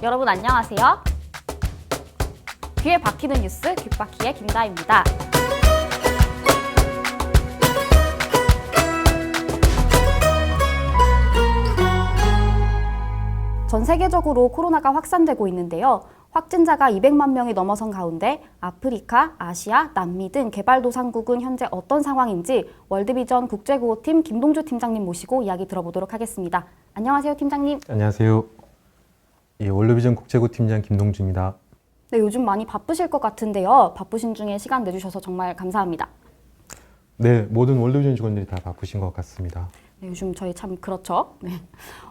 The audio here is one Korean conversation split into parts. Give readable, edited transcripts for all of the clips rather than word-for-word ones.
여러분 안녕하세요. 귀에 박히는 뉴스 귓바퀴의 김다입니다. 전 세계적으로 코로나가 확산되고 있는데요. 확진자가 200만 명이 넘어선 가운데 아프리카, 아시아, 남미 등 개발도상국은 현재 어떤 상황인지 월드비전 국제구호팀 김동주 팀장님 모시고 이야기 들어보도록 하겠습니다. 안녕하세요, 팀장님. 안녕하세요. 월드비전 국제구호팀장 김동주입니다. 네, 요즘 많이 바쁘실 것 같은데요. 바쁘신 중에 시간 내주셔서 정말 감사합니다. 네, 모든 월드비전 직원들이 다 바쁘신 것 같습니다. 네, 요즘 저희 참 그렇죠. 네.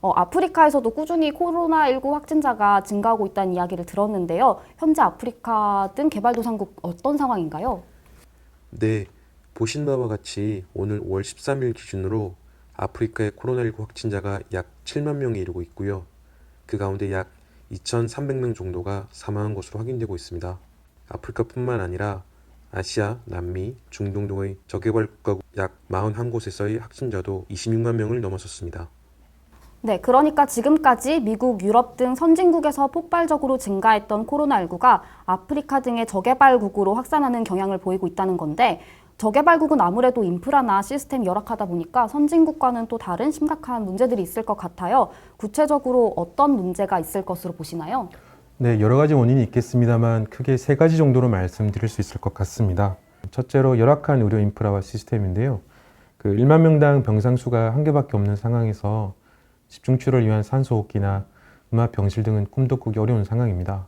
아프리카에서도 꾸준히 코로나19 확진자가 증가하고 있다는 이야기를 들었는데요. 현재 아프리카 등 개발도상국 어떤 상황인가요? 네, 보신 바와 같이 오늘 5월 13일 기준으로 아프리카의 코로나19 확진자가 약 7만 명에 이르고 있고요. 그 가운데 약 2,300명 정도가 사망한 것으로 확인되고 있습니다. 아프리카뿐만 아니라 아시아, 남미, 중동 등의 저개발 국가 약 41곳에서의 확진자도 26만 명을 넘어섰습니다. 네, 그러니까 지금까지 미국, 유럽 등 선진국에서 폭발적으로 증가했던 코로나19가 아프리카 등의 저개발국으로 확산하는 경향을 보이고 있다는 건데 저개발국은 아무래도 인프라나 시스템이 열악하다 보니까 선진국과는 또 다른 심각한 문제들이 있을 것 같아요. 구체적으로 어떤 문제가 있을 것으로 보시나요? 네, 여러 가지 원인이 있겠습니다만 크게 세 가지 정도로 말씀드릴 수 있을 것 같습니다. 첫째로 열악한 의료 인프라와 시스템인데요. 1만 명당 병상 수가 한 개밖에 없는 상황에서 집중치료를 위한 산소호흡기나 음압 병실 등은 꿈도 꾸기 어려운 상황입니다.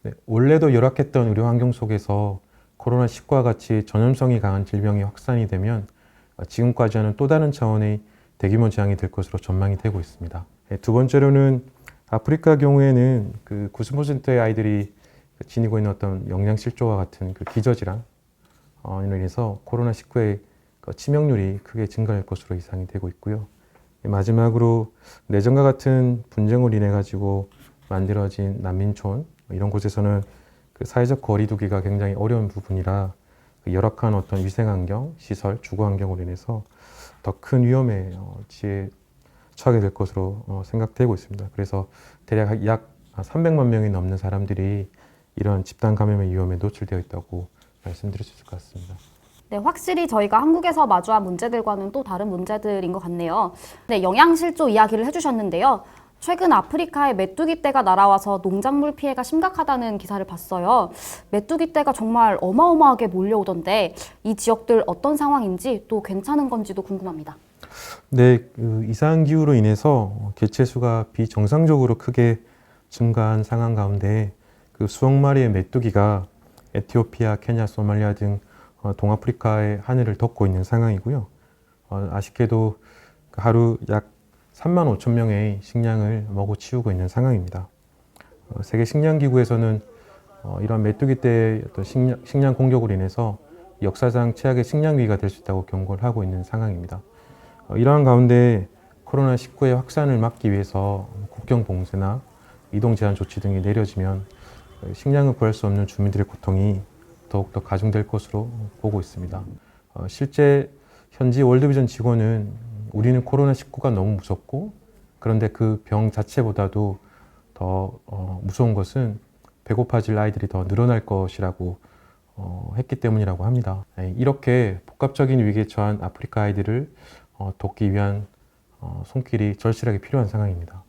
네, 원래도 열악했던 의료 환경 속에서 코로나19와 같이 전염성이 강한 질병이 확산이 되면 지금까지와는 또 다른 차원의 대규모 재앙이 될 것으로 전망이 되고 있습니다. 네, 두 번째로는 아프리카 경우에는 90%의 아이들이 지니고 있는 어떤 영양실조와 같은 기저질환 이로 인해서 코로나19의 치명률이 크게 증가할 것으로 예상이 되고 있고요. 마지막으로 내전과 같은 분쟁으로 인해 가지고 만들어진 난민촌 이런 곳에서는 사회적 거리 두기가 굉장히 어려운 부분이라 열악한 어떤 위생환경, 시설, 주거환경으로 인해서 더 큰 위험에 처하게 될 것으로 생각되고 있습니다. 그래서 대략 약 300만 명이 넘는 사람들이 이런 집단 감염의 위험에 노출되어 있다고 말씀드릴 수 있을 것 같습니다. 네, 확실히 저희가 한국에서 마주한 문제들과는 또 다른 문제들인 것 같네요. 네, 영양실조 이야기를 해주셨는데요. 최근 아프리카에 메뚜기 떼가 날아와서 농작물 피해가 심각하다는 기사를 봤어요. 메뚜기 떼가 정말 어마어마하게 몰려오던데 이 지역들 어떤 상황인지 또 괜찮은 건지도 궁금합니다. 네, 이상 기후로 인해서 개체수가 비정상적으로 크게 증가한 상황 가운데 수억 마리의 메뚜기가 에티오피아, 케냐, 소말리아 등 동아프리카의 하늘을 덮고 있는 상황이고요. 아쉽게도 하루 약 3만 5천 명의 식량을 먹어치우고 있는 상황입니다. 세계 식량기구에서는 이런 메뚜기 떼의 어떤 식량 공격으로 인해서 역사상 최악의 식량위기가 될 수 있다고 경고를 하고 있는 상황입니다. 이러한 가운데 코로나19의 확산을 막기 위해서 국경 봉쇄나 이동 제한 조치 등이 내려지면 식량을 구할 수 없는 주민들의 고통이 더욱더 가중될 것으로 보고 있습니다. 실제 현지 월드비전 직원은 우리는 코로나19가 너무 무섭고 그런데 그 병 자체보다도 더 무서운 것은 배고파질 아이들이 더 늘어날 것이라고 했기 때문이라고 합니다. 이렇게 복합적인 위기에 처한 아프리카 아이들을 돕기 위한 손길이 절실하게 필요한 상황입니다.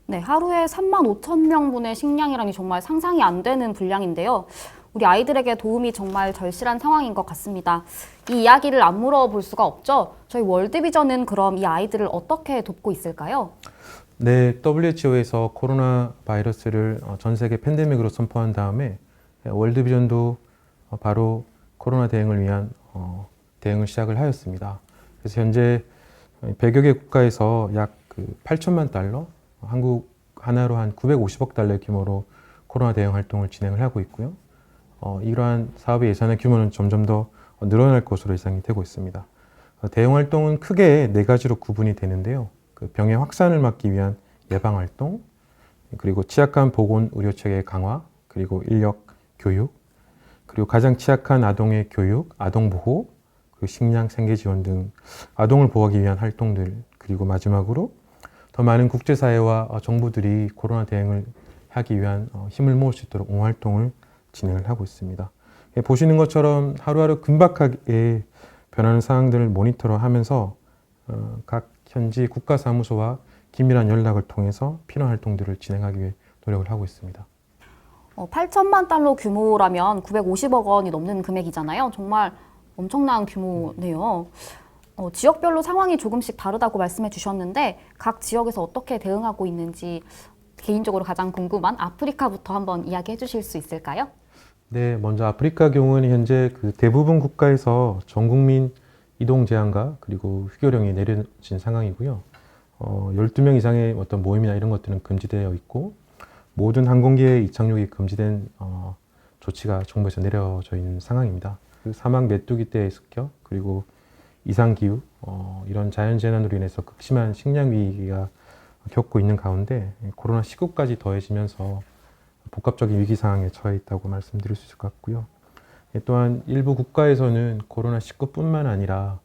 네, 하루에 3만 5천 명분의 식량이라니 정말 상상이 안 되는 분량인데요. 우리 아이들에게 도움이 정말 절실한 상황인 것 같습니다. 이 이야기를 안 물어볼 수가 없죠. 저희 월드비전은 그럼 이 아이들을 어떻게 돕고 있을까요? 네, WHO에서 코로나 바이러스를 전 세계 팬데믹으로 선포한 다음에 월드비전도 바로 코로나 대응을 위한 대응을 시작을 하였습니다. 그래서 현재 100여 개 국가에서 약 8천만 달러, 한국 하나로 한 950억 달러의 규모로 코로나 대응 활동을 진행을 하고 있고요. 이러한 사업의 예산의 규모는 점점 더 늘어날 것으로 예상이 되고 있습니다. 대응 활동은 크게 네 가지로 구분이 되는데요. 병의 확산을 막기 위한 예방 활동, 그리고 취약한 보건 의료 체계 강화, 그리고 인력 교육, 그리고 가장 취약한 아동의 교육, 아동 보호, 그리고 식량 생계 지원 등 아동을 보호하기 위한 활동들, 그리고 마지막으로 더 많은 국제사회와 정부들이 코로나 대응을 하기 위한 힘을 모을 수 있도록 옹호 활동을 진행을 하고 있습니다. 보시는 것처럼 하루하루 긴박하게 변하는 상황들을 모니터하면서 각 현지 국가사무소와 긴밀한 연락을 통해서 필요한 활동들을 진행하기 위해 노력을 하고 있습니다. 8천만 달러 규모라면 950억 원이 넘는 금액이잖아요. 정말 엄청난 규모네요. 지역별로 상황이 조금씩 다르다고 말씀해 주셨는데 각 지역에서 어떻게 대응하고 있는지 개인적으로 가장 궁금한 아프리카부터 한번 이야기해 주실 수 있을까요? 네, 먼저 아프리카 경우는 현재 그 대부분 국가에서 전 국민 이동 제한과 그리고 휴교령이 내려진 상황이고요. 12명 이상의 어떤 모임이나 이런 것들은 금지되어 있고 모든 항공기의 이착륙이 금지된 조치가 정부에서 내려져 있는 상황입니다. 그 사막 메뚜기 떼의 습격 그리고 이상기후 이런 자연재난으로 인해서 극심한 식량 위기가 겪고 있는 가운데 코로나19까지 더해지면서 복합적인 위기 상황에 처해 있다고 말씀드릴 수 있을 것 같고요. 또한 일부 국가에서는 코로나19뿐만 아니라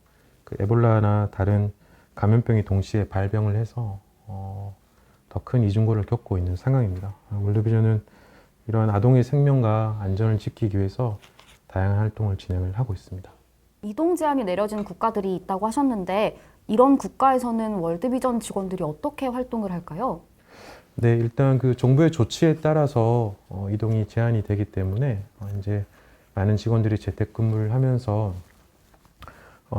그 에볼라나 다른 감염병이 동시에 발병을 해서 더 큰 이중고를 겪고 있는 상황입니다. 월드비전은 이러한 아동의 생명과 안전을 지키기 위해서 다양한 활동을 진행을 하고 있습니다. 이동 제한이 내려진 국가들이 있다고 하셨는데 이런 국가에서는 월드비전 직원들이 어떻게 활동을 할까요? 네, 일단 그 정부의 조치에 따라서 이동이 제한이 되기 때문에 이제 많은 직원들이 재택근무를 하면서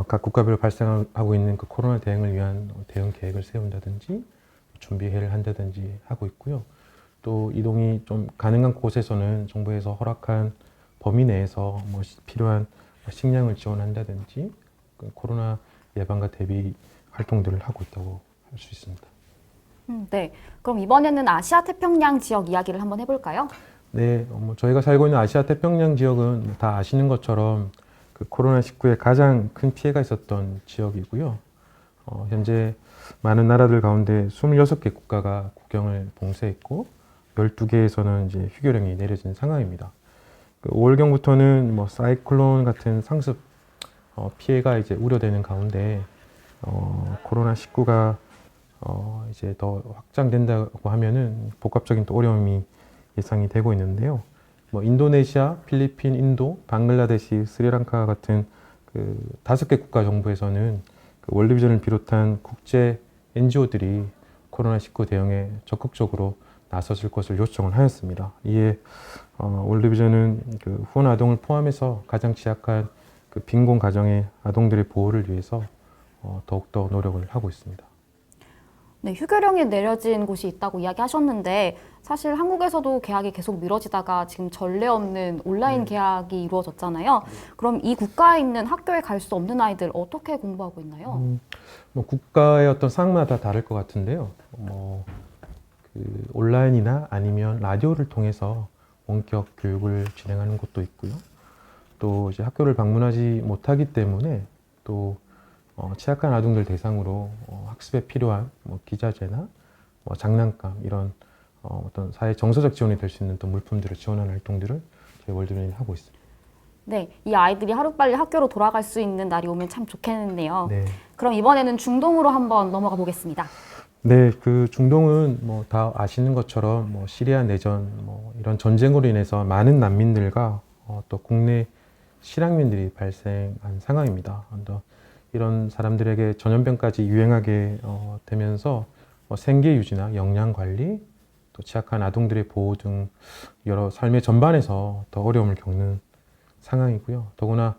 각 국가별로 발생하고 있는 그 코로나 대응을 위한 대응 계획을 세운다든지 준비를 한다든지 하고 있고요. 또 이동이 좀 가능한 곳에서는 정부에서 허락한 범위 내에서 뭐 필요한 식량을 지원한다든지 그 코로나 예방과 대비 활동들을 하고 있다고 할 수 있습니다. 네, 그럼 이번에는 아시아 태평양 지역 이야기를 한번 해볼까요? 네, 저희가 살고 있는 아시아 태평양 지역은 다 아시는 것처럼 그 코로나19에 가장 큰 피해가 있었던 지역이고요. 현재 많은 나라들 가운데 26개 국가가 국경을 봉쇄했고 12개에서는 이제 휴교령이 내려진 상황입니다. 5월경부터는 뭐 사이클론 같은 상습 피해가 이제 우려되는 가운데 코로나19가 이제 더 확장된다고 하면은 복합적인 또 어려움이 예상이 되고 있는데요. 뭐 인도네시아, 필리핀, 인도, 방글라데시, 스리랑카 같은 그 5개 국가 정부에서는 그 월드비전을 비롯한 국제 NGO들이 코로나19 대응에 적극적으로 나섰을 것을 요청을 하였습니다. 이에 월드비전은 그 후원 아동을 포함해서 가장 취약한 그 빈곤 가정의 아동들의 보호를 위해서 더욱더 노력을 하고 있습니다. 네, 휴교령이 내려진 곳이 있다고 이야기하셨는데 사실 한국에서도 개학이 계속 미뤄지다가 지금 전례 없는 온라인 개학이 이루어졌잖아요. 그럼 이 국가에 있는 학교에 갈 수 없는 아이들 어떻게 공부하고 있나요? 뭐 국가의 어떤 상황마다 다를 것 같은데요. 그 온라인이나 아니면 라디오를 통해서 원격 교육을 진행하는 곳도 있고요. 또 이제 학교를 방문하지 못하기 때문에 또 취약한 아동들 대상으로 학습에 필요한 뭐 기자재나 뭐 장난감 이런 어떤 사회 정서적 지원이 될 수 있는 또 물품들을 지원하는 활동들을 저희 월드비전이 하고 있습니다. 네, 이 아이들이 하루빨리 학교로 돌아갈 수 있는 날이 오면 참 좋겠네요. 네. 그럼 이번에는 중동으로 한번 넘어가 보겠습니다. 네, 그 중동은 뭐 다 아시는 것처럼 뭐 시리아 내전 뭐 이런 전쟁으로 인해서 많은 난민들과 또 국내 실향민들이 발생한 상황입니다. 또 이런 사람들에게 전염병까지 유행하게 되면서 생계 유지나 영양 관리, 또 취약한 아동들의 보호 등 여러 삶의 전반에서 더 어려움을 겪는 상황이고요. 더구나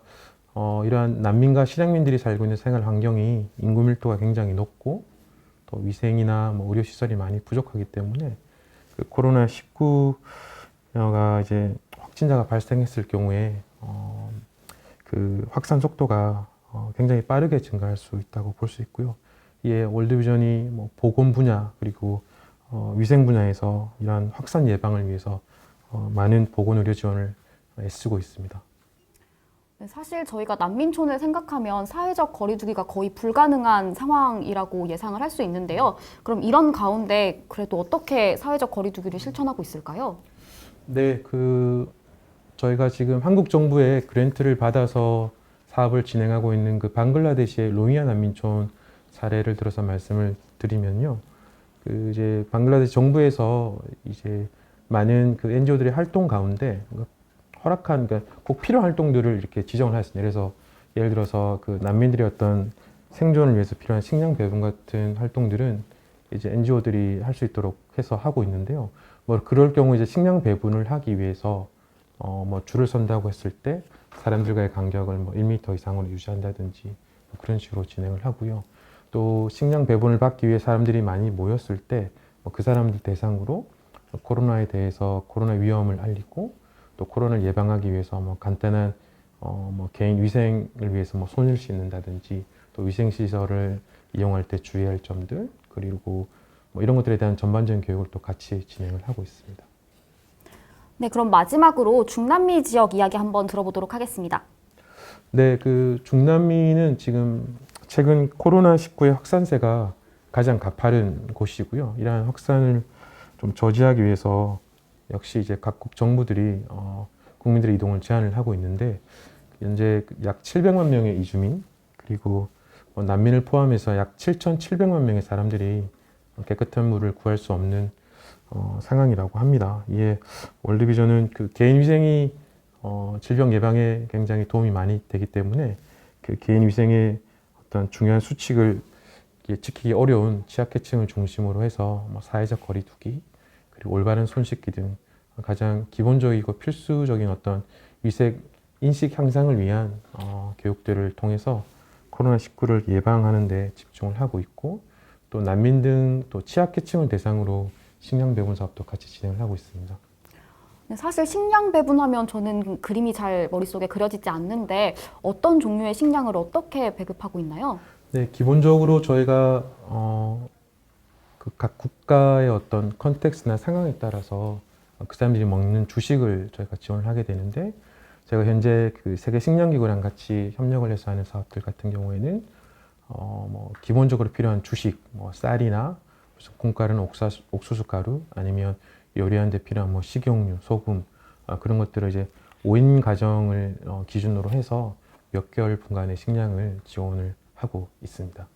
이러한 난민과 실향민들이 살고 있는 생활 환경이 인구 밀도가 굉장히 높고 또 위생이나 뭐 의료 시설이 많이 부족하기 때문에 그 코로나19가 이제 확진자가 발생했을 경우에 그 확산 속도가 굉장히 빠르게 증가할 수 있다고 볼 수 있고요. 이에 월드비전이 뭐 보건 분야 그리고 위생 분야에서 이러한 확산 예방을 위해서 많은 보건의료 지원을 애쓰고 있습니다. 네, 사실 저희가 난민촌을 생각하면 사회적 거리두기가 거의 불가능한 상황이라고 예상을 할 수 있는데요. 그럼 이런 가운데 그래도 어떻게 사회적 거리두기를 실천하고 있을까요? 네, 저희가 지금 한국 정부의 그랜트를 받아서 사업을 진행하고 있는 그 방글라데시의 로히야 난민촌 사례를 들어서 말씀을 드리면요. 이제 방글라데시 정부에서 이제 많은 그 NGO들의 활동 가운데 허락한 그러니까 꼭 필요한 활동들을 이렇게 지정을 하였습니다. 그래서 예를 들어서 그 난민들의 어떤 생존을 위해서 필요한 식량 배분 같은 활동들은 이제 NGO들이 할 수 있도록 해서 하고 있는데요. 뭐 그럴 경우 이제 식량 배분을 하기 위해서 뭐 줄을 선다고 했을 때 사람들과의 간격을 뭐 1m 이상으로 유지한다든지 뭐 그런 식으로 진행을 하고요. 또 식량 배분을 받기 위해 사람들이 많이 모였을 때 그 사람들 대상으로 코로나에 대해서 코로나 위험을 알리고 또 코로나를 예방하기 위해서 뭐 간단한 뭐 개인 위생을 위해서 뭐 손을 씻는다든지 또 위생 시설을 이용할 때 주의할 점들 그리고 뭐 이런 것들에 대한 전반적인 교육을 또 같이 진행을 하고 있습니다. 네, 그럼 마지막으로 중남미 지역 이야기 한번 들어보도록 하겠습니다. 네, 그 중남미는 지금 최근 코로나19의 확산세가 가장 가파른 곳이고요. 이러한 확산을 좀 저지하기 위해서 역시 이제 각국 정부들이 국민들의 이동을 제한을 하고 있는데 현재 약 700만 명의 이주민 그리고 난민을 포함해서 약 7,700만 명의 사람들이 깨끗한 물을 구할 수 없는 상황이라고 합니다. 이에 월드비전은 그 개인 위생이 질병 예방에 굉장히 도움이 많이 되기 때문에 그 개인 위생의 어떤 중요한 수칙을 지키기 어려운 취약계층을 중심으로 해서 뭐 사회적 거리두기 그리고 올바른 손 씻기 등 가장 기본적이고 필수적인 어떤 위생 인식 향상을 위한 교육들을 통해서 코로나19를 예방하는 데 집중을 하고 있고 또 난민 등 또 취약계층을 대상으로 식량 배분 사업도 같이 진행을 하고 있습니다. 사실 식량 배분하면 저는 그림이 잘 머릿속에 그려지지 않는데 어떤 종류의 식량을 어떻게 배급하고 있나요? 네, 기본적으로 저희가 그 각 국가의 어떤 컨텍스트나 상황에 따라서 그 사람들이 먹는 주식을 저희가 지원을 하게 되는데 제가 현재 그 세계 식량기구랑 같이 협력을 해서 하는 사업들 같은 경우에는 뭐 기본적으로 필요한 주식, 뭐 쌀이나 콩가루는 옥수수 가루 아니면 요리하는 데 필요한 뭐 식용유, 소금 그런 것들을 이제 5인 가정을 기준으로 해서 몇 개월 분간의 식량을 지원을 하고 있습니다.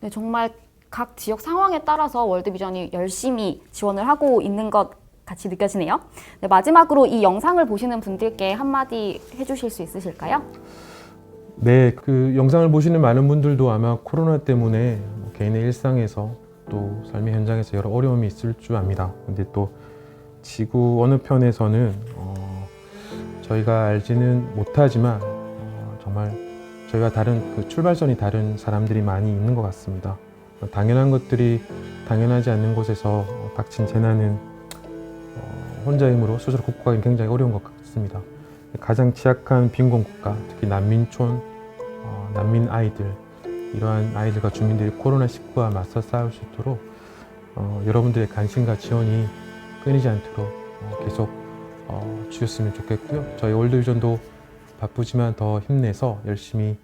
네, 정말 각 지역 상황에 따라서 월드비전이 열심히 지원을 하고 있는 것 같이 느껴지네요. 네, 마지막으로 이 영상을 보시는 분들께 한마디 해주실 수 있으실까요? 네, 그 영상을 보시는 많은 분들도 아마 코로나 때문에 개인의 일상에서 또 삶의 현장에서 여러 어려움이 있을 줄 압니다. 근데 또 지구 어느 편에서는 저희가 알지는 못하지만 정말 저희와 다른 그 출발선이 다른 사람들이 많이 있는 것 같습니다. 당연한 것들이 당연하지 않는 곳에서 닥친 재난은 혼자의 힘으로 스스로 극복하기는 굉장히 어려운 것 같습니다. 가장 취약한 빈곤 국가, 특히 난민촌, 난민 아이들, 이러한 아이들과 주민들이 코로나19와 맞서 싸울 수 있도록 여러분들의 관심과 지원이 끊이지 않도록 계속 주셨으면 좋겠고요. 저희 월드비전도 바쁘지만 더 힘내서 열심히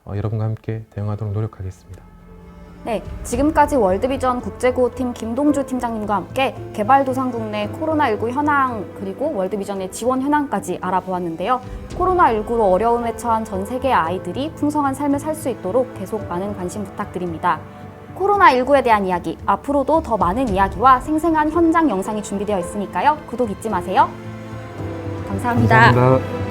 여러분과 함께 대응하도록 노력하겠습니다. 네, 지금까지 월드비전 국제구호팀 김동주 팀장님과 함께 개발도상국 내 코로나19 현황 그리고 월드비전의 지원 현황까지 알아보았는데요. 코로나19로 어려움에 처한 전 세계의 아이들이 풍성한 삶을 살 수 있도록 계속 많은 관심 부탁드립니다. 코로나19에 대한 이야기, 앞으로도 더 많은 이야기와 생생한 현장 영상이 준비되어 있으니까요. 구독 잊지 마세요. 감사합니다. 감사합니다.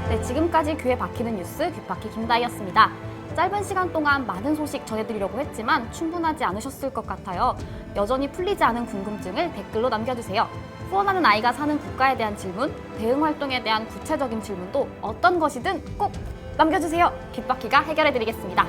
네, 지금까지 귀에 박히는 뉴스 귓바퀴 김다희였습니다. 짧은 시간 동안 많은 소식 전해드리려고 했지만 충분하지 않으셨을 것 같아요. 여전히 풀리지 않은 궁금증을 댓글로 남겨주세요. 후원하는 아이가 사는 국가에 대한 질문, 대응 활동에 대한 구체적인 질문도 어떤 것이든 꼭 남겨주세요. 귓바퀴가 해결해드리겠습니다.